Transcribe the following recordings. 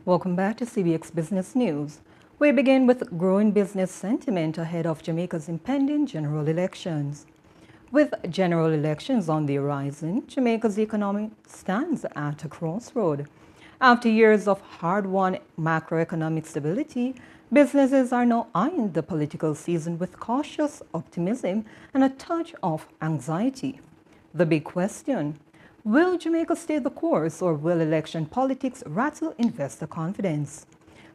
Welcome back to CBX Business News. We begin with growing business sentiment ahead of Jamaica's impending general elections. With general elections on the horizon, Jamaica's economy stands at a crossroad. After years of hard-won macroeconomic stability, businesses are now eyeing the political season with cautious optimism and a touch of anxiety. The big question: will Jamaica stay the course, or will election politics rattle investor confidence?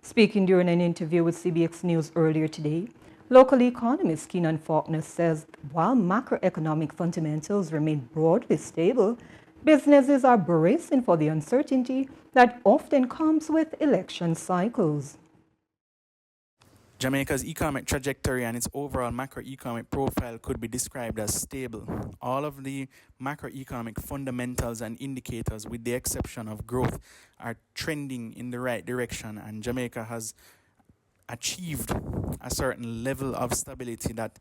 Speaking during an interview with CBX News earlier today, local economist Keenan Faulkner says while macroeconomic fundamentals remain broadly stable, businesses are bracing for the uncertainty that often comes with election cycles. Jamaica's economic trajectory and its overall macroeconomic profile could be described as stable. All of the macroeconomic fundamentals and indicators, with the exception of growth, are trending in the right direction, and Jamaica has achieved a certain level of stability that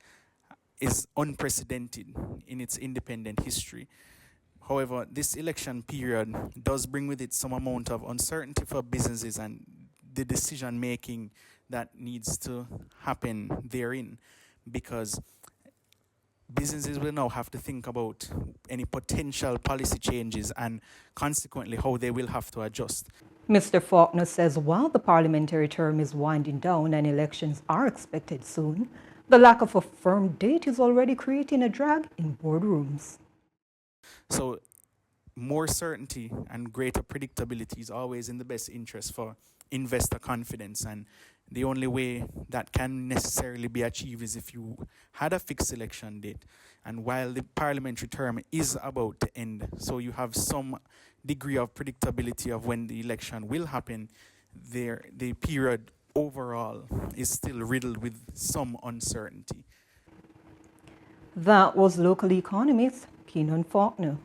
is unprecedented in its independent history. However, this election period does bring with it some amount of uncertainty for businesses and the decision making that needs to happen therein, because businesses will now have to think about any potential policy changes and consequently how they will have to adjust. Mr. Faulkner says while the parliamentary term is winding down and elections are expected soon, the lack of a firm date is already creating a drag in boardrooms. So more certainty and greater predictability is always in the best interest for investor confidence, and the only way that can necessarily be achieved is if you had a fixed election date. And while the parliamentary term is about to end, so you have some degree of predictability of when the election will happen, the period overall is still riddled with some uncertainty. That was local economist Keenan Faulkner.